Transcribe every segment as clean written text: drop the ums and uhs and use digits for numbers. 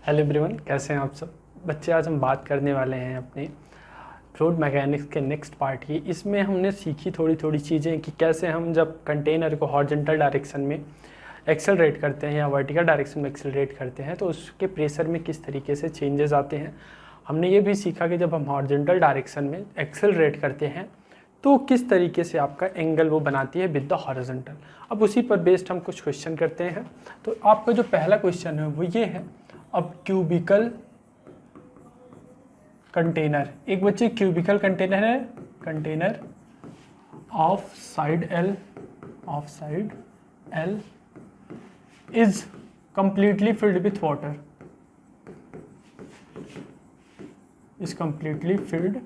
Hello everyone, कैसे हैं आप सब बच्चे। आज हम बात करने वाले हैं अपने फ्लूइड मैकेनिक्स के नेक्स्ट पार्ट की। इसमें हमने सीखी थोड़ी थोड़ी चीज़ें कि कैसे हम जब कंटेनर को हॉरिजॉन्टल डायरेक्शन में एक्सेलरेट करते हैं या वर्टिकल डायरेक्शन में एक्सेलरेट करते हैं तो उसके प्रेशर में किस तरीके से चेंजेस आते हैं। हमने ये भी सीखा कि जब हम हॉरिजॉन्टल डायरेक्शन में एक्सेलरेट करते हैं तो किस तरीके से आपका एंगल वो बनाती है विद द हॉरिजॉन्टल। अब उसी पर बेस्ड हम कुछ क्वेश्चन करते हैं। तो आपका जो पहला क्वेश्चन है वो ये है, अब क्यूबिकल कंटेनर, एक बच्चे क्यूबिकल कंटेनर है, container of side L is completely filled with water, is completely filled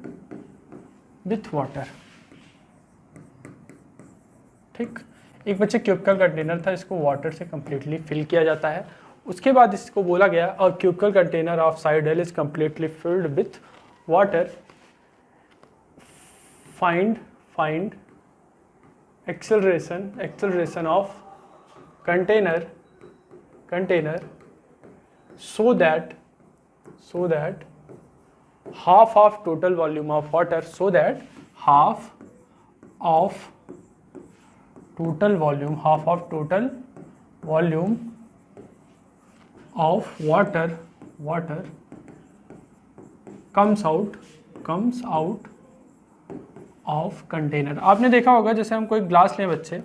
with water. ठीक, एक बच्चे क्यूबिकल कंटेनर था, इसको वाटर से कंप्लीटली फिल किया जाता है। उसके बाद इसको बोला गया और cubical container of side L is completely filled with water, find acceleration of container so that half of total volume of water, so that half of total volume of water comes out of container. आपने देखा होगा जैसे हम कोई glass लें बच्चे,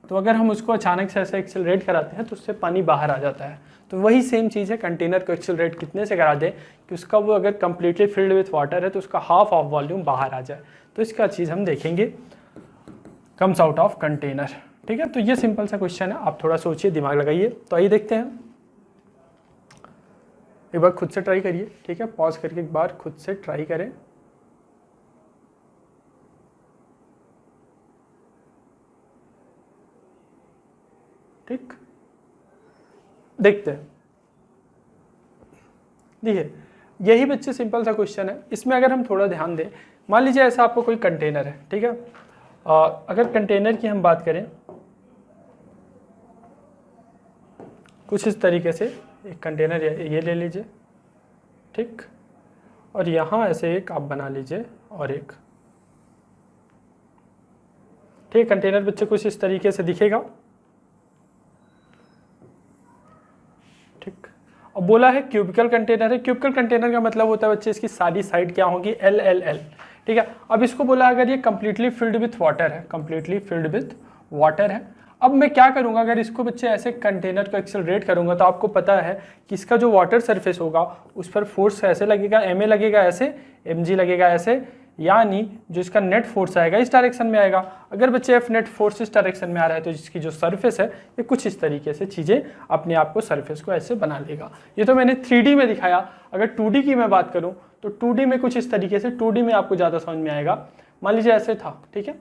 तो अगर हम उसको अचानक से ऐसे एक्सेलरेट कराते हैं तो उससे पानी बाहर आ जाता है। तो वही सेम चीज़ है, कंटेनर को एक्सेलरेट कितने से करा दें कि उसका वो अगर कंप्लीटली फिल्ड विथ वाटर है तो उसका हाफ ऑफ वॉल्यूम बाहर आ जाए। तो इसका चीज़ हम देखेंगे, कम्स आउट ऑफ कंटेनर। ठीक है, तो ये सिंपल सा क्वेश्चन है, आप थोड़ा सोचिए, दिमाग लगाइए। तो आइए देखते हैं, एक बार खुद से ट्राई करिए। ठीक है, पॉज करके एक बार खुद से ट्राई करें। ठीक, देखते हैं। देखिए, यही बच्चे सिंपल सा क्वेश्चन है। इसमें अगर हम थोड़ा ध्यान दें, मान लीजिए ऐसा आपको कोई कंटेनर है, ठीक है। अगर कंटेनर की हम बात करें कुछ इस तरीके से, एक कंटेनर ये ले लीजिए, ठीक, और यहाँ ऐसे एक आप बना लीजिए और एक, ठीक। कंटेनर बच्चे कुछ इस तरीके से दिखेगा, ठीक। और बोला है क्यूबिकल कंटेनर है। क्यूबिकल कंटेनर का मतलब होता है बच्चे इसकी सारी साइड क्या होगी, एल एल एल। ठीक है, अब इसको बोला अगर ये कंप्लीटली फिल्ड विथ वाटर है, कंप्लीटली फिल्ड विथ वाटर है। अब मैं क्या करूंगा, अगर इसको बच्चे ऐसे कंटेनर को एक्सेलरेट करूंगा तो आपको पता है कि इसका जो वाटर सरफेस होगा उस पर फोर्स ऐसे लगेगा, एम ए लगेगा ऐसे, एम जी लगेगा ऐसे, यानी जो इसका नेट फोर्स आएगा इस डायरेक्शन में आएगा। अगर बच्चे एफ नेट फोर्स इस डायरेक्शन में आ रहा है तो इसकी जो सरफेस है ये कुछ इस तरीके से चीज़ें अपने आप को सरफेस को ऐसे बना लेगा। ये तो मैंने 3D में दिखाया। अगर 2D की मैं बात करूं तो 2D में कुछ इस तरीके से, 2D में आपको ज़्यादा समझ में आएगा। मान लीजिए ऐसे था, ठीक है,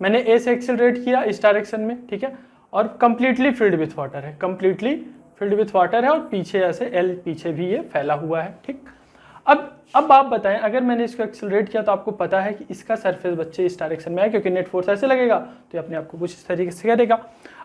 मैंने ए से एक्सेलरेट किया इस डायरेक्शन में, ठीक है, और कंप्लीटली फिल्ड विथ वाटर है, कंप्लीटली फिल्ड विथ वाटर है, और पीछे ऐसे एल पीछे भी ये फैला हुआ है। ठीक, अब आप बताएं, अगर मैंने इसको एक्सेलरेट किया तो आपको पता है कि इसका सरफेस बच्चे इस डायरेक्शन में है, क्योंकि नेट फोर्स ऐसे लगेगा तो ये अपने आप को कुछ इस तरीके से करेगा।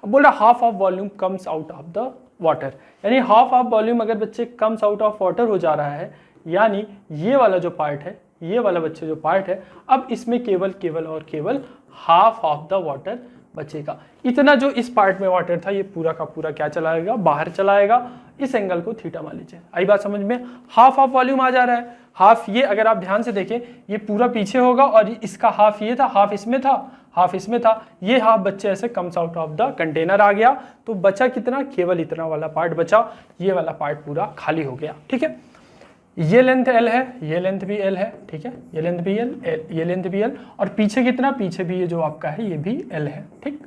अब बोल रहा half of volume comes out of the water, यानी हाफ ऑफ वॉल्यूम अगर बच्चे कम्स आउट ऑफ वाटर हो जा रहा है, यानी ये वाला जो पार्ट है, ये वाला बच्चे जो पार्ट है, अब इसमें केवल हाफ ऑफ द वाटर बचेगा। इतना जो इस पार्ट में वाटर था ये पूरा का पूरा क्या चलाएगा, बाहर चलाएगा। इस एंगल को थीटा मान लीजिए। आई बात समझ में? हाफ ऑफ वॉल्यूम आ जा रहा है, हाफ ये, अगर आप ध्यान से देखें ये पूरा पीछे होगा और इसका हाफ ये था, हाफ इसमें था, हाफ इसमें था, ये हाफ बच्चे ऐसे comes out of the container आ गया। तो बचा कितना, केवल इतना वाला पार्ट बचा, ये वाला पार्ट पूरा खाली हो गया। ठीक है, ये लेंथ एल है, ये लेंथ भी एल है, ठीक है, ये लेंथ भी एल, ये लेंथ भी एल, और पीछे कितना, पीछे भी ये जो आपका है ये भी एल है। ठीक,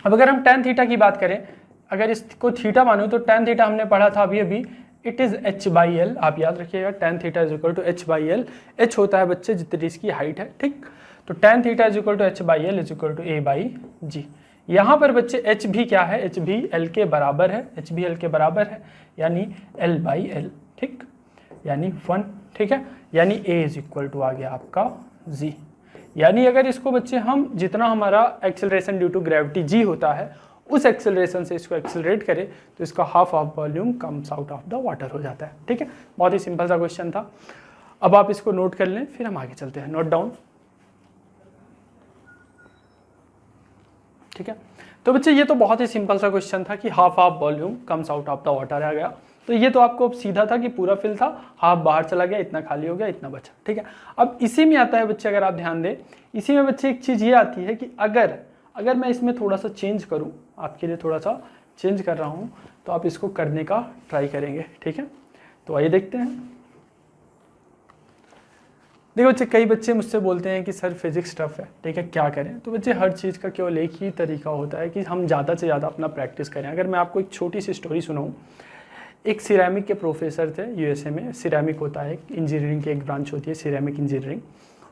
अब अगर हम tan थीटा की बात करें, अगर इसको थीटा मानूं तो tan थीटा हमने पढ़ा था अभी, it is h by L. आप याद रखिएगा, tan theta is equal to h by L. h होता है बच्चे जितनी इसकी हाइट है। ठीक, तो tan theta is equal to h by L is equal to a by G. यहाँ पर बच्चे h भी क्या है, h भी l के बराबर है, h भी l के बराबर है, यानी l बाई एल। ठीक, यानी 1। ठीक है, यानी a इज इक्वल टू आ गया आपका g। यानी अगर इसको बच्चे हम जितना हमारा acceleration due to gravity g होता है उस एक्सेलरेशन से इसको एक्सेलरेट करे तो इसका half of volume comes out of the water हो जाता है। ठीक है, बहुत ही सिंपल सा क्वेश्चन था। अब आप इसको नोट कर लें, फिर हम आगे चलते हैं। Note down. ठीक है, तो बच्चे ये तो बहुत ही सिंपल सा क्वेश्चन था कि half of volume comes out of the water आ गया। तो ये तो आपको अब सीधा था कि पूरा फिल था, हाफ बाहर चला गया, इतना खाली हो गया, इतना बचा। ठीक है, अब इसी में आता है बच्चे, अगर आप ध्यान दें, इसी में बच्चे एक चीज़ ये आती है कि अगर मैं इसमें थोड़ा सा चेंज करूं, आपके लिए थोड़ा सा चेंज कर रहा हूं, तो आप इसको करने का ट्राई करेंगे। ठीक है, तो आइए देखते हैं। देखो बच्चे, कई बच्चे मुझसे बोलते हैं कि सर फिजिक्स टफ है, ठीक है, क्या करें। तो बच्चे हर चीज़ का केवल एक ही तरीका होता है कि हम ज़्यादा से ज़्यादा अपना प्रैक्टिस करें। अगर मैं आपको एक छोटी सी स्टोरी सुनाऊँ, एक सिरेमिक के प्रोफेसर थे यूएसए में। सिरेमिक होता है इंजीनियरिंग की एक ब्रांच होती है, सिरेमिक इंजीनियरिंग।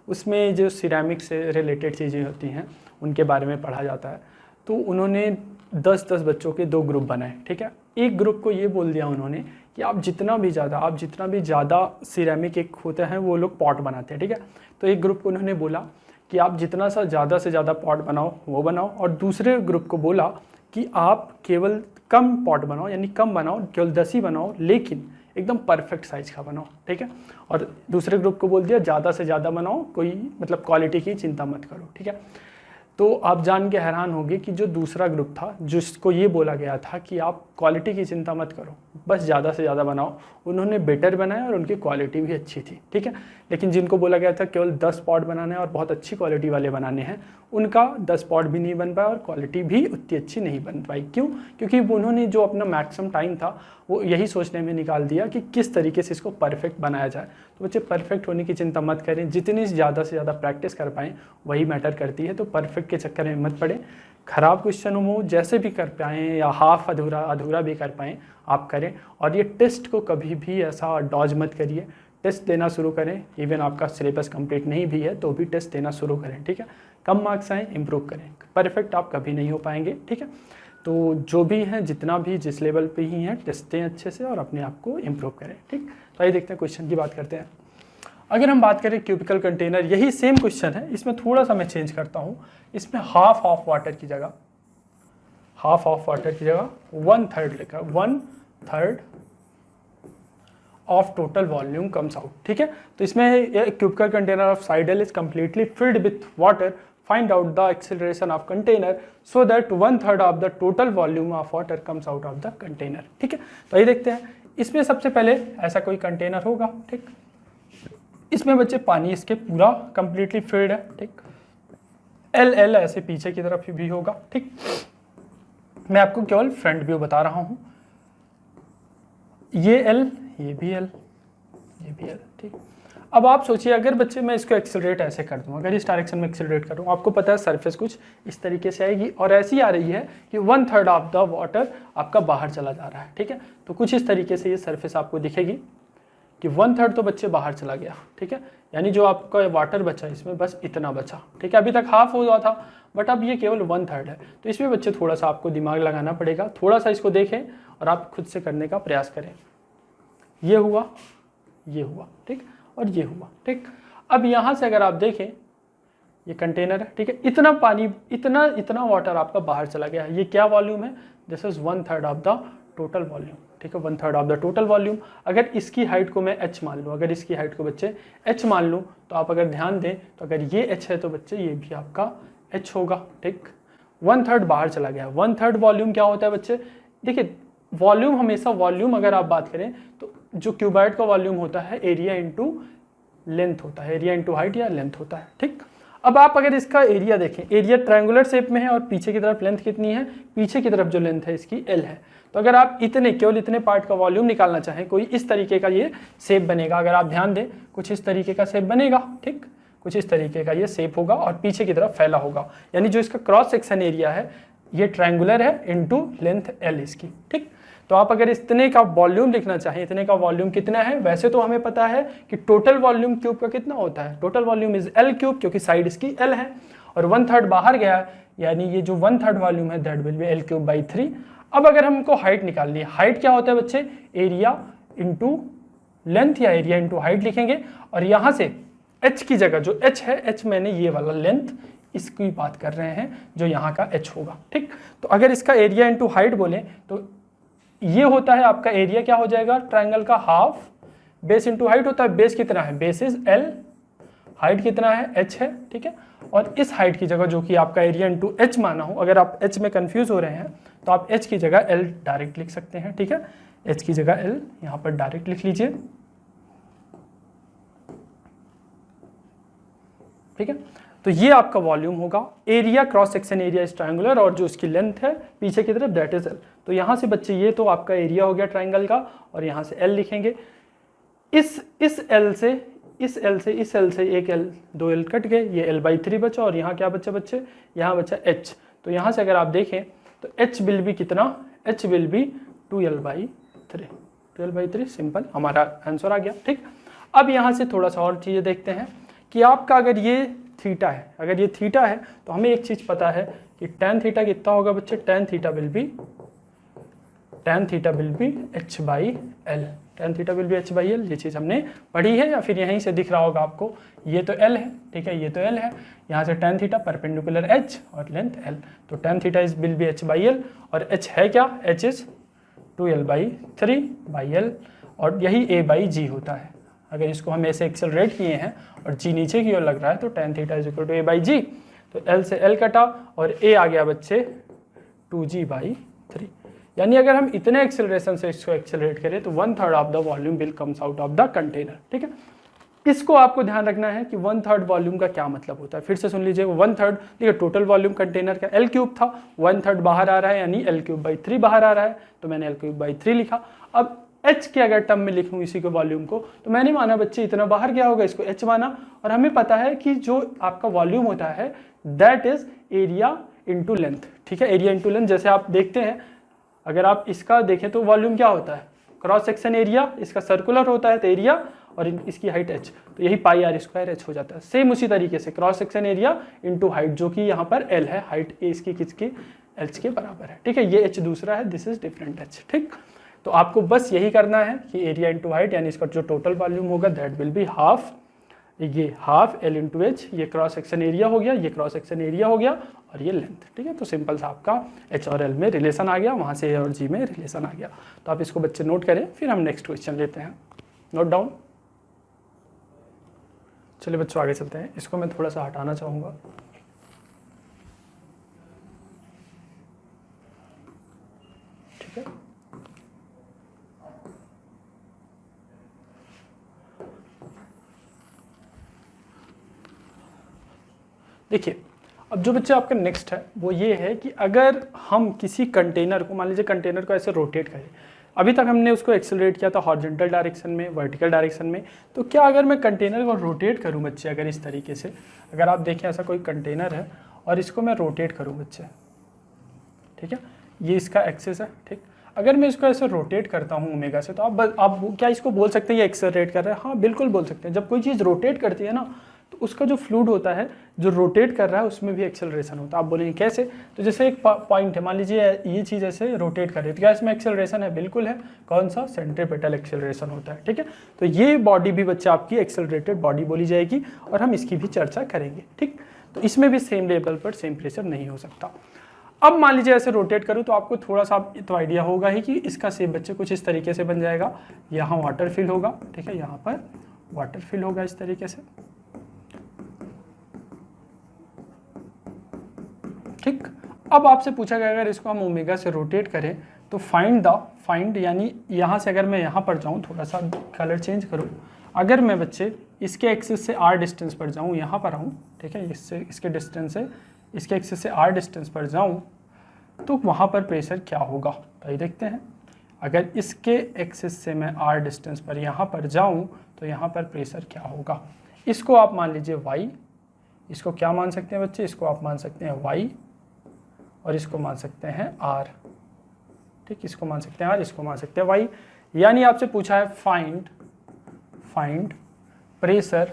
उसमें जो सिरेमिक से रिलेटेड चीज़ें होती हैं उनके बारे में पढ़ा जाता है। तो उन्होंने 10-10 बच्चों के 2 ग्रुप बनाए। ठीक है, एक ग्रुप को ये बोल दिया उन्होंने कि आप जितना भी ज़्यादा सिरेमिक एक होते हैं वो लोग पॉट बनाते हैं। ठीक है, तो एक ग्रुप को उन्होंने बोला कि आप जितना सा ज़्यादा से ज़्यादा पॉट बनाओ वो बनाओ, और दूसरे ग्रुप को बोला कि आप केवल कम पॉट बनाओ, यानी कम बनाओ, केवल 10 ही बनाओ, लेकिन एकदम परफेक्ट साइज का बनाओ। ठीक है, और दूसरे ग्रुप को बोल दिया ज़्यादा से ज़्यादा बनाओ, कोई मतलब क्वालिटी की चिंता मत करो। ठीक है, तो आप जान के हैरान होंगे कि जो दूसरा ग्रुप था जिसको ये बोला गया था कि आप क्वालिटी की चिंता मत करो, बस ज़्यादा से ज़्यादा बनाओ, उन्होंने बेटर बनाया और उनकी क्वालिटी भी अच्छी थी। ठीक है, लेकिन जिनको बोला गया था केवल 10 पॉट बनाने हैं और बहुत अच्छी क्वालिटी वाले बनाने हैं, उनका 10 पॉट भी नहीं बन पाया और क्वालिटी भी उतनी अच्छी नहीं बन पाई। क्यों? क्योंकि उन्होंने जो अपना मैक्सिमम टाइम था वो यही सोचने में निकाल दिया कि किस तरीके से इसको परफेक्ट बनाया जाए। तो बच्चे परफेक्ट होने की चिंता मत करें, जितनी ज़्यादा से ज़्यादा प्रैक्टिस कर पाएँ वही मैटर करती है। तो परफेक्ट के चक्कर में मत पड़े, ख़राब क्वेश्चन हो जैसे भी कर पाएँ या हाफ अधूरा भी कर पाएँ आप करें। और ये टेस्ट को कभी भी ऐसा डॉज मत करिए, टेस्ट देना शुरू करें। इवन आपका सिलेबस कंप्लीट नहीं भी है तो भी टेस्ट देना शुरू करें। ठीक है, कम मार्क्स आए इम्प्रूव करें, परफेक्ट आप कभी नहीं हो पाएंगे। ठीक है, तो जो भी हैं, जितना भी जिस लेवल पे ही हैं, टेस्ट दें अच्छे से और अपने आप को इम्प्रूव करें। ठीक, तो आइए देखते हैं क्वेश्चन की बात करते हैं। अगर हम बात करें क्यूबिकल कंटेनर, यही सेम क्वेश्चन है, इसमें थोड़ा सा मैं चेंज करता हूँ। इसमें हाफ ऑफ वाटर की जगह 1/3 लिखा, 1/3 of total volume comes out. ठीक है, तो इसमें cubical container of side L is completely filled with water, find out the acceleration of container so that 1/3 of the total volume of water comes out of the container. ठीक है, तो ये देखते हैं। इसमें सबसे पहले ऐसा कोई कंटेनर होगा। ठीक, इसमें बच्चे पानी इसके पूरा कंप्लीटली फिल्ड है। ठीक, एल ऐसे पीछे की तरफ भी होगा। ठीक, मैं आपको केवल फ्रंट व्यू बता रहा हूं। ये एल, ये भी एल, ये भी एल। ठीक, अब आप सोचिए अगर बच्चे मैं इसको एक्सेलरेट ऐसे कर दूं, अगर इस डायरेक्शन में एक्सेलरेट करूं, आपको पता है सरफेस कुछ इस तरीके से आएगी और ऐसी आ रही है कि 1/3 ऑफ द वाटर आपका बाहर चला जा रहा है। ठीक है, तो कुछ इस तरीके से ये सरफेस आपको दिखेगी कि 1/3 तो बच्चे बाहर चला गया। ठीक है, यानी जो आपका वाटर बचा इसमें बस इतना बचा। ठीक है, अभी तक हाफ हुआ था बट अब ये केवल 1/3 है। तो इसमें बच्चे थोड़ा सा आपको दिमाग लगाना पड़ेगा, थोड़ा सा इसको देखें और आप खुद से करने का प्रयास करें। ये हुआ, ये हुआ, ठीक, और ये हुआ। ठीक, अब यहाँ से अगर आप देखें ये कंटेनर है। ठीक है, इतना पानी, इतना वाटर आपका बाहर चला गया है। ये क्या वॉल्यूम है? This is 1/3 of the total volume. ठीक है, 1/3 ऑफ द टोटल वॉल्यूम। अगर इसकी हाइट को मैं h मान लूँ, अगर इसकी हाइट को बच्चे h मान लूँ, तो आप अगर ध्यान दें तो अगर ये h है तो बच्चे ये भी आपका h होगा। ठीक, 1/3 बाहर चला गया। 1/3 वॉल्यूम क्या होता है बच्चे? देखिए वॉल्यूम हमेशा, वॉल्यूम अगर आप बात करें तो जो क्यूबॉइड का वॉल्यूम होता है एरिया इंटू लेंथ होता है, एरिया इंटू हाइट या लेंथ होता है। ठीक, अब आप अगर इसका एरिया देखें, एरिया ट्रायंगुलर शेप में है और पीछे की तरफ लेंथ कितनी है? पीछे की तरफ जो लेंथ है इसकी L है। तो अगर आप केवल इतने पार्ट का वॉल्यूम निकालना चाहें, कोई इस तरीके का ये शेप बनेगा। अगर आप ध्यान दें कुछ इस तरीके का शेप बनेगा। ठीक, कुछ इस तरीके का ये शेप होगा और पीछे की तरफ फैला होगा, यानी जो इसका क्रॉस सेक्शन एरिया है ये ट्रायंगुलर है इनटू लेंथ L इसकी। ठीक, तो आप अगर इतने का वॉल्यूम लिखना चाहें, इतने का वॉल्यूम कितना है? वैसे तो हमें पता है कि टोटल वॉल्यूम क्यूब का कितना होता है, total volume is L cube, क्योंकि साइड इसकी L है और 1/3 बाहर गया, यानी ये जो 1/3 वॉल्यूम है that will B L cube by 3। अब अगर हमको हाइट निकालनी है, हाइट क्या होता है बच्चे? एरिया इंटू लेंथ या एरिया इंटू हाइट लिखेंगे और यहाँ से h की जगह जो h है, h मैंने ये वाला लेंथ, इसकी बात कर रहे हैं जो यहाँ का h होगा। ठीक, तो अगर इसका एरिया इंटू हाइट बोले तो ये होता है आपका एरिया क्या हो जाएगा ट्राइंगल का हाफ बेस इंटू हाइट होता है। बेस कितना है, बेस इज l, हाइट कितना है h है। ठीक है, और इस हाइट की जगह जो कि आपका एरिया इंटू h माना हो, अगर आप h में कंफ्यूज हो रहे हैं तो आप h की जगह l डायरेक्ट लिख सकते हैं। ठीक है, h की जगह l यहाँ पर डायरेक्ट लिख लीजिए। ठीक है, तो ये आपका वॉल्यूम होगा। एरिया क्रॉस सेक्शन एरिया इस ट्रायंगुलर और जो इसकी लेंथ है पीछे की तरफ दैट इज l। तो यहाँ से बच्चे ये तो आपका एरिया हो गया ट्रायंगल का और यहाँ से l लिखेंगे। इस L से इस L से एक L, दो L कट गए, ये L/3 बचा और यहाँ क्या बचा बच्चे, यहाँ बचा h। तो यहाँ से अगर आप देखें तो h विल बी कितना, h will be 2L/3 simple, हमारा आंसर आ गया। ठीक, अब यहाँ से थोड़ा सा और चीज़ें देखते हैं कि आपका अगर ये थीटा है, अगर ये थीटा है तो हमें एक चीज़ पता है कि tan थीटा कितना होगा बच्चे, tan theta will be h/l, tan theta will be h/l। ये चीज़ हमने पढ़ी है या फिर यहीं से दिख रहा होगा आपको, ये तो l है। ठीक है, ये तो l है, यहाँ से tan थीटा परपेंडिकुलर h और लेंथ l, तो tan theta is will be h/l और h है क्या, h इज 2L/3/l और यही a/g होता है। अगर इसको हम ऐसे एक्सेलरेट किए हैं और g नीचे की ओर लग रहा है तो tan theta is equal to a/g, तो l से l कटा और a आ गया बच्चे 2g/3। यानी अगर हम इतने एक्सेलरेशन से इसको एक्सेलरेट करें तो 1/3 of the volume will comes out of the container. ठीक है, इसको आपको ध्यान रखना है कि 1/3 वॉल्यूम का क्या मतलब होता है। फिर से सुन लीजिए, 1/3 देखिए टोटल वॉल्यूम कंटेनर का L³ था, 1/3 बाहर आ रहा है यानी L³/3 बाहर आ रहा है, तो मैंने L³/3 लिखा। अब h के अगर टर्म में लिखूं इसी के वॉल्यूम को तो मैंने माना बच्चे इतना बाहर क्या होगा, इसको h माना, और हमें पता है कि जो आपका वॉल्यूम होता है that is area into length. ठीक है, एरिया इंटू लेंथ, जैसे आप देखते हैं अगर आप इसका देखें तो वॉल्यूम क्या होता है, क्रॉस सेक्शन एरिया, इसका सर्कुलर होता है तो एरिया और इसकी हाइट h, तो यही πr² h हो जाता है। सेम उसी तरीके से cross section area into height जो कि यहाँ पर l है, हाइट इसकी किसकी, h के बराबर है। ठीक है, ये h दूसरा है, दिस इज डिफरेंट h। ठीक, तो आपको बस यही करना है कि एरिया इंटू हाइट यानी इसका जो टोटल वॉल्यूम होगा दैट विल बी हाफ, ये हाफ l इंटू h, ये क्रॉस सेक्शन एरिया हो गया, ये क्रॉस सेक्शन एरिया हो गया और ये लेंथ। ठीक है, तो सिंपल सा आपका h और l में रिलेशन आ गया, वहाँ से a और g में रिलेशन आ गया। तो आप इसको बच्चे नोट करें, फिर हम नेक्स्ट क्वेश्चन लेते हैं। Note down. चलिए बच्चों आगे चलते हैं, इसको मैं थोड़ा सा हटाना चाहूँगा। ठीक है, देखिए अब जो बच्चे आपका नेक्स्ट है वो ये है कि अगर हम किसी कंटेनर को, मान लीजिए कंटेनर को ऐसे रोटेट करें, अभी तक हमने उसको एक्सेलरेट किया था हॉरिजॉन्टल डायरेक्शन में, वर्टिकल डायरेक्शन में, तो क्या अगर मैं कंटेनर को रोटेट करूं बच्चे, अगर इस तरीके से, अगर आप देखें ऐसा कोई कंटेनर है और इसको मैं रोटेट करूं बच्चे, ठीक है, ये इसका एक्सिस है। ठीक, अगर मैं इसको ऐसे रोटेट करता हूँ ओमेगा से, तो आप क्या इसको बोल सकते हैं ये एक्सेलरेट कर रहा है? हाँ बिल्कुल बोल सकते हैं। जब कोई चीज़ रोटेट करती है ना तो उसका जो फ्लूइड होता है जो रोटेट कर रहा है उसमें भी एक्सेलरेशन होता है। आप बोलेंगे कैसे? तो जैसे एक पॉइंट है, मान लीजिए ये चीज़ ऐसे रोटेट कर रही है, तो क्या इसमें एक्सेलरेशन है? बिल्कुल है। कौन सा? सेंट्रीपिटल एक्सेलरेशन होता है। ठीक है, तो ये बॉडी भी बच्चे आपकी एक्सेलरेटेड बॉडी बोली जाएगी और हम इसकी भी चर्चा करेंगे। ठीक, तो इसमें भी सेम लेवल पर सेम प्रेशर नहीं हो सकता। अब मान लीजिए ऐसे रोटेट करूँ तो आपको थोड़ा सा तो आइडिया होगा ही कि इसका शेप बच्चे कुछ इस तरीके से बन जाएगा। यहाँ वाटर फिल होगा, ठीक है, यहाँ पर वाटर फिल होगा इस तरीके से। ठीक, अब आपसे पूछा गया अगर इसको हम ओमेगा से रोटेट करें तो फाइंड यानी यहाँ से अगर मैं यहाँ पर जाऊँ, थोड़ा सा कलर चेंज करूँ, अगर मैं बच्चे इसके एक्सिस से r डिस्टेंस पर जाऊँ, यहाँ पर आऊँ, ठीक है, इससे इसके डिस्टेंस से इसके एक्सिस से r डिस्टेंस पर जाऊँ तो वहाँ पर प्रेशर क्या होगा, तो ये देखते हैं। अगर इसके एक्सिस से मैं r डिस्टेंस पर यहाँ पर जाऊँ तो यहाँ पर प्रेशर क्या होगा। इसको आप मान लीजिए y, इसको क्या मान सकते हैं बच्चे, इसको आप मान सकते हैं y और इसको मान सकते हैं r। ठीक, इसको मान सकते हैं r, इसको मान सकते हैं y। यानी आपसे पूछा है find pressure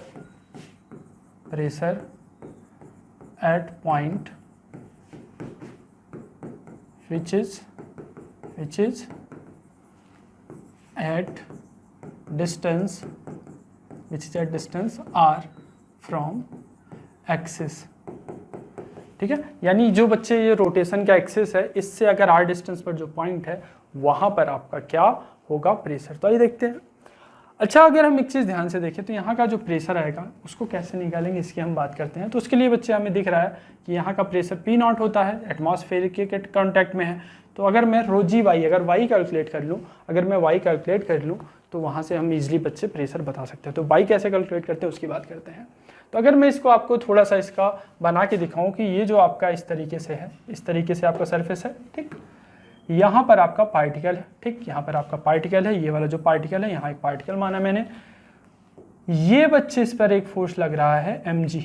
at point which is at distance r from axis ठीक है। यानी जो बच्चे ये रोटेशन का एक्सिस है, इससे अगर r डिस्टेंस पर जो पॉइंट है वहां पर आपका क्या होगा, प्रेशर। तो आइए देखते हैं। अच्छा, अगर हम एक चीज़ ध्यान से देखें तो यहाँ का जो प्रेशर आएगा उसको कैसे निकालेंगे, इसकी हम बात करते हैं। तो उसके लिए बच्चे हमें दिख रहा है कि यहाँ का प्रेशर P0 होता है, एटमॉस्फेयर के कॉन्टैक्ट में है। तो अगर मैं रो जी वाई, अगर वाई कैलकुलेट कर लूँ, अगर मैं वाई कैलकुलेट कर लूँ तो वहाँ से हम इजीली बच्चे प्रेशर बता सकते हैं। तो वाई कैसे कैलकुलेट करते हैं उसकी बात करते हैं। तो अगर मैं इसको आपको थोड़ा सा इसका बना के दिखाऊँ कि ये जो आपका इस तरीके से है, इस तरीके से आपका सरफेस है, ठीक, यहाँ पर आपका पार्टिकल है, ठीक, यहाँ पर आपका पार्टिकल है, ये वाला जो पार्टिकल है यहाँ एक पार्टिकल माना मैंने। ये बच्चे इस पर एक फोर्स लग रहा है mg,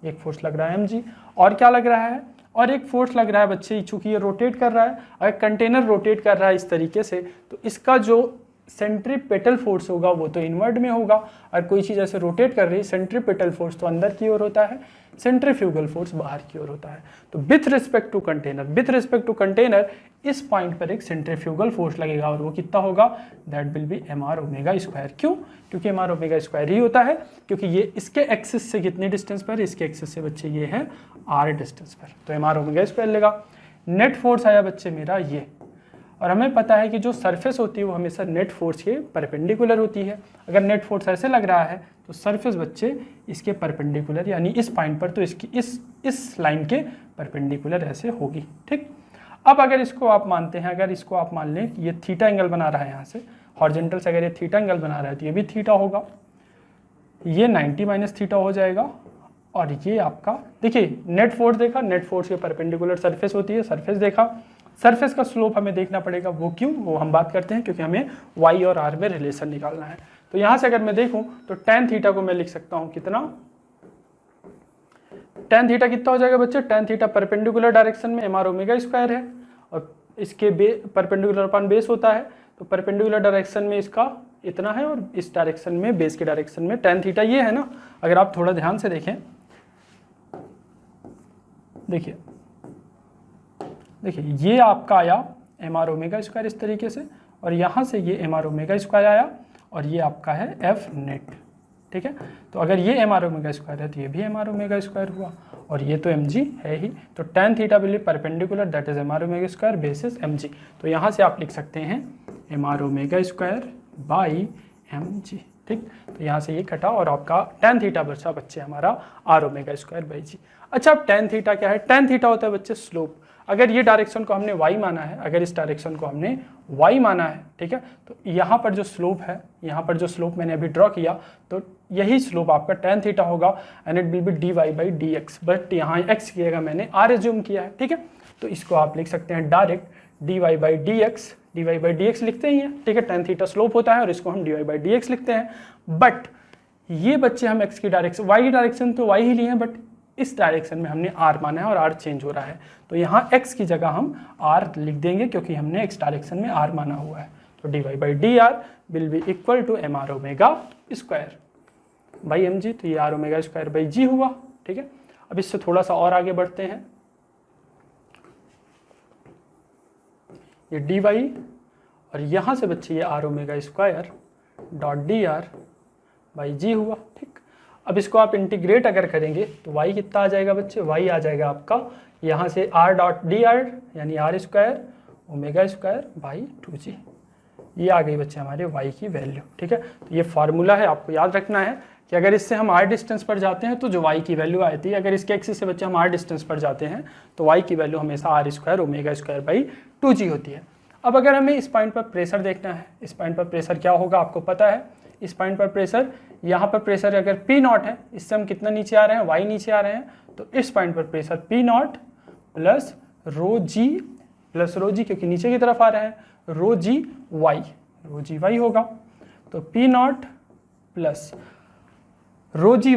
एक फोर्स लग रहा है mg, और क्या लग रहा है, और एक फोर्स लग रहा है बच्चे, चूंकि ये रोटेट कर रहा है, अगर कंटेनर रोटेट कर रहा है इस तरीके से तो इसका जो सेंट्रीपेटल फोर्स होगा वो तो इनवर्ड में होगा, और कोई चीज़ ऐसे रोटेट कर रही है, सेंट्रीपेटल फोर्स तो अंदर की ओर होता है, सेंट्रीफ्यूगल फोर्स बाहर की ओर होता है। तो with respect to container, with respect to container इस पॉइंट पर एक सेंट्रीफ्यूगल फोर्स लगेगा, और वो कितना होगा, that will be mr omega square. क्यों? क्योंकि mr ओमेगा स्क्वायर ही होता है, क्योंकि ये इसके एक्सिस से कितने डिस्टेंस पर, इसके एक्सिस से बच्चे ये है r डिस्टेंस पर, तो mr ओमेगा स्क्वायर लेगा। नेट फोर्स आया बच्चे मेरा ये, और हमें पता है कि जो सरफेस होती है वो हमेशा नेट फोर्स के परपेंडिकुलर होती है। अगर नेट फोर्स ऐसे लग रहा है तो सरफेस बच्चे इसके परपेंडिकुलर, यानी इस पॉइंट पर तो इसकी इस लाइन के परपेंडिकुलर ऐसे होगी, ठीक। अब अगर इसको आप मानते हैं, अगर इसको आप मान लें कि ये थीटा एंगल बना रहा है, यहाँ से हॉरिजॉन्टल से अगर ये थीटा एंगल बना रहा है तो ये भी थीटा होगा, ये 90 माइनस थीटा हो जाएगा, और ये आपका देखिए नेट फोर्स देखा, नेट फोर्स के परपेंडिकुलर सरफेस होती है, सरफेस देखा, सरफेस का स्लोप हमें देखना पड़ेगा, वो क्यों, वो हम बात करते हैं, क्योंकि हमें y और r में रिलेशन निकालना है। तो यहाँ से अगर मैं देखूं तो tan थीटा को मैं लिख सकता हूँ कितना, tan थीटा कितना हो जाएगा बच्चे, tan थीटा परपेंडिकुलर डायरेक्शन में mr ओमेगा स्क्वायर है, और इसके परपेंडिकुलर अपॉन बेस होता है, तो परपेंडिकुलर डायरेक्शन में इसका इतना है, और इस डायरेक्शन में बेस के डायरेक्शन में tan थीटा ये है ना। अगर आप थोड़ा ध्यान से देखें, देखिए देखिए ये आपका आया mr ओमेगा स्क्वायर इस तरीके से, और यहाँ से ये mr ओमेगा स्क्वायर आया, और ये आपका है f नेट, ठीक है। तो अगर ये mr ओमेगा स्क्वायर है तो ये भी mr ओमेगा स्क्वायर हुआ, और ये तो mg है ही, तो tan theta will be perpendicular, that is mr omega square basis mg। तो यहाँ से आप लिख सकते हैं mr omega square by mg, ठीक। तो यहाँ से ये कटा, और आपका tan थीटा बचा बच्चे हमारा r omega square by g। अच्छा, अब tan थीटा क्या है, tan थीटा होता है बच्चे स्लोप। अगर ये डायरेक्शन को हमने y माना है, अगर इस डायरेक्शन को हमने y माना है, ठीक है, तो यहाँ पर जो स्लोप है, यहाँ पर जो स्लोप मैंने अभी ड्रॉ किया, तो यही स्लोप आपका tan थीटा होगा, and it will be dy by dx, but यहाँ x की जगह मैंने r एज्यूम किया है, ठीक है। तो इसको आप लिख सकते हैं डायरेक्ट dy बाई dx लिखते ही हैं, ठीक है। tan थीटा स्लोप होता है और इसको हम dy बाई dx लिखते हैं, बट ये बच्चे हम x की डायरेक्शन, y की डायरेक्शन तो y ही लिए हैं, बट इस डायरेक्शन में हमने r माना है और r चेंज हो रहा है, तो यहाँ x की जगह हम r लिख देंगे, क्योंकि हमने x डायरेक्शन में r माना हुआ है। तो dy by dr will be equal to mr omega square by mg, तो ये r omega square by g हुआ, ठीक है। अब इससे थोड़ा सा और आगे बढ़ते हैं, ये dy, और यहाँ से बच्चे ये r omega square dot dr by g हुआ, ठीक। अब इसको आप इंटीग्रेट अगर करेंगे तो y कितना आ जाएगा बच्चे, y आ जाएगा आपका यहाँ से r डॉट dr, यानी r square omega square by 2g। ये आ गई बच्चे हमारे y की वैल्यू, ठीक है। तो ये फार्मूला है, आपको याद रखना है कि अगर इससे हम r डिस्टेंस पर जाते हैं तो जो y की वैल्यू आती है, अगर इसके एक्सिस से बच्चे हम r डिस्टेंस पर जाते हैं तो y की वैल्यू हमेशा r square omega square by 2g होती है। अब अगर हमें इस पॉइंट पर प्रेशर देखना है, इस पॉइंट पर प्रेशर क्या होगा आपको पता है, इस पॉइंट पर प्रेशर, यहाँ पर प्रेशर अगर P0 है, इससे हम कितना नीचे आ रहे हैं, y नीचे आ रहे हैं, तो इस पॉइंट पर प्रेशर P0 प्लस रो जी, क्योंकि नीचे की तरफ आ रहे हैं, रो जी वाई होगा, तो P0 प्लस रो जी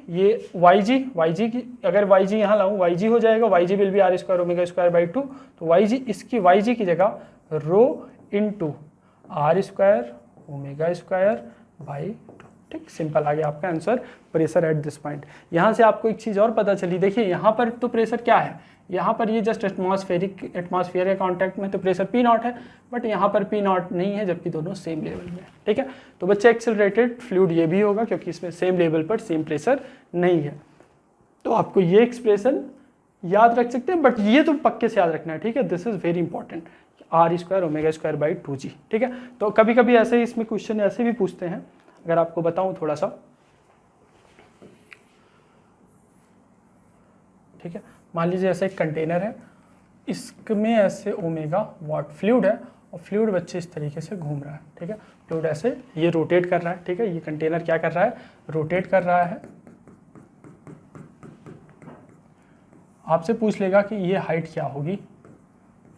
ये वाई जी की, अगर वाई जी यहाँ लाऊं वाई जी हो जाएगा, Y G will be r square omega square by 2, तो वाई जी की जगह rho into r square omega square by 2, ठीक। सिंपल आ गया आपका answer, pressure at this point. यहाँ से आपको एक चीज़ और पता चली, देखिए यहाँ पर तो प्रेशर क्या है, यहाँ पर ये जस्ट एटमॉस्फेयर के कॉन्टैक्ट में तो प्रेशर P0 है, बट यहाँ पर P0 नहीं है, जबकि दोनों सेम लेवल में है, ठीक है। तो बच्चे एक्सेलरेटेड फ्लूइड ये भी होगा, क्योंकि इसमें सेम लेवल पर सेम प्रेशर नहीं है। तो आपको ये एक्सप्रेशन याद रख सकते हैं, बट ये तो पक्के से याद रखना है, ठीक है। This is very important, r² ω² by 2g, ठीक है। तो कभी कभी ऐसे ही इसमें क्वेश्चन ऐसे भी पूछते हैं, अगर आपको बताऊं थोड़ा सा, ठीक है। मान लीजिए ऐसा एक कंटेनर है, इसमें ऐसे ओमेगा वाट फ्लूइड है, और फ्लूइड बच्चे इस तरीके से घूम रहा है, ठीक है। फ्लूइड ऐसे ये रोटेट कर रहा है, ठीक है। ये कंटेनर क्या कर रहा है, रोटेट कर रहा है। आपसे पूछ लेगा कि ये हाइट क्या होगी,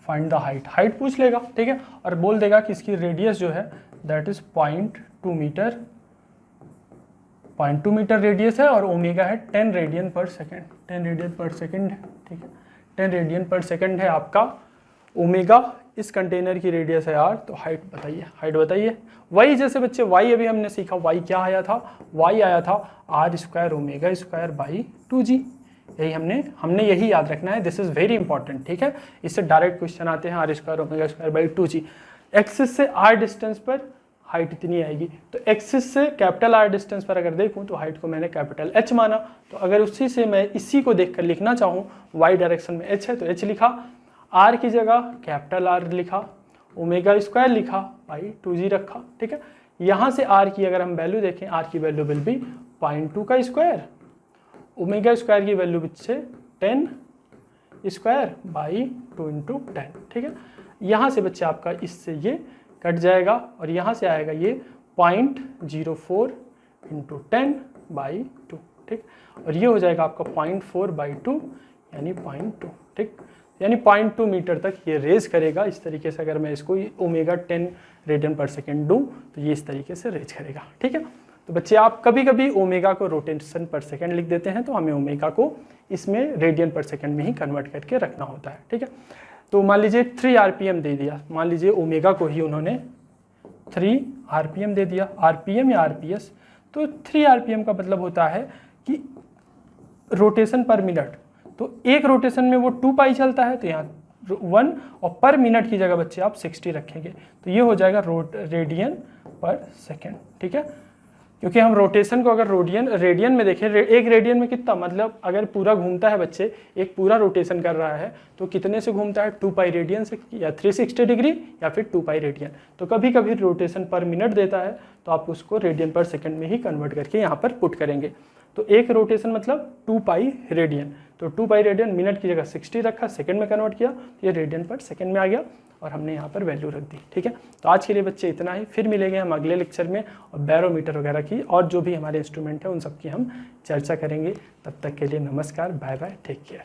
फाइंड द हाइट, हाइट पूछ लेगा, ठीक है। और बोल देगा कि इसकी रेडियस जो है that is 0.2 metre, 0.2 metre radius है, और ओमेगा है 10 रेडियन पर सेकेंड, 10 रेडियन पर सेकेंड, ठीक है। 10 रेडियन पर सेकेंड है आपका ओमेगा, इस कंटेनर की रेडियस है r, तो हाइट बताइए, हाइट बताइए। वाई जैसे बच्चे, वाई अभी हमने सीखा, वाई क्या आया था, वाई आया था r² ω² बाई 2g, यही हमने यही याद रखना है। दिस इज वेरी इंपॉर्टेंट, ठीक है। इससे डायरेक्ट क्वेश्चन आते हैं, r² ω² बाई 2g। एक्सिस से r डिस्टेंस पर हाइट इतनी आएगी, तो एक्सिस से कैपिटल R डिस्टेंस पर अगर देखूं तो हाइट को मैंने कैपिटल H माना, तो अगर उसी से मैं इसी को देखकर लिखना चाहूं, y डायरेक्शन में H है तो H लिखा, R की जगह कैपिटल R लिखा, ω² लिखा बाई 2g रखा, ठीक है। यहाँ से R की अगर हम वैल्यू देखें, R की वैल्यू विल बी 0.2 का स्क्वायर, ω² की वैल्यू बच्चे 10² बाई 2 × 10, ठीक है। यहाँ से बच्चे आपका इससे ये कट जाएगा, और यहाँ से आएगा ये 0.04 × 10 बाई 2, ठीक। और ये हो जाएगा आपका 0.4 बाई 2 यानी 0.2, ठीक। यानी 0.2 मीटर तक ये रेज करेगा। इस तरीके से अगर मैं इसको ओमेगा 10 रेडियन पर सेकेंड दूँ तो ये इस तरीके से रेज करेगा, ठीक है। तो बच्चे आप कभी कभी ओमेगा को रोटेशन पर सेकेंड लिख देते हैं, तो हमें ओमेगा को इसमें रेडियन पर सेकेंड में ही कन्वर्ट करके रखना होता है, ठीक है। तो मान लीजिए 3 RPM दे दिया, मान लीजिए ओमेगा को ही उन्होंने 3 RPM दे दिया, RPM या RPS, तो 3 RPM का मतलब होता है कि रोटेशन पर मिनट, तो एक रोटेशन में वो 2 पाई चलता है, तो यहाँ 1, और पर मिनट की जगह बच्चे आप 60 रखेंगे, तो ये हो जाएगा रेडियन पर सेकेंड, ठीक है। क्योंकि हम रोटेशन को अगर रेडियन में देखें, एक रेडियन में कितना, मतलब अगर पूरा घूमता है बच्चे, एक पूरा रोटेशन कर रहा है तो कितने से घूमता है, 2 पाई रेडियन से, या 360 डिग्री, या फिर 2 पाई रेडियन। तो कभी कभी रोटेशन पर मिनट देता है तो आप उसको रेडियन पर सेकेंड में ही कन्वर्ट करके यहाँ पर पुट करेंगे। तो एक रोटेशन मतलब 2 पाई रेडियन, तो 2 पाई रेडियन मिनट की जगह 60 रखा, सेकेंड में कन्वर्ट किया, तो ये रेडियन पर सेकेंड में आ गया, और हमने यहाँ पर वैल्यू रख दी, ठीक है। तो आज के लिए बच्चे इतना ही, फिर मिलेंगे हम अगले लेक्चर में, और बैरोमीटर वगैरह की और जो भी हमारे इंस्ट्रूमेंट है उन सब की हम चर्चा करेंगे। तब तक के लिए नमस्कार, बाय बाय, टेक केयर।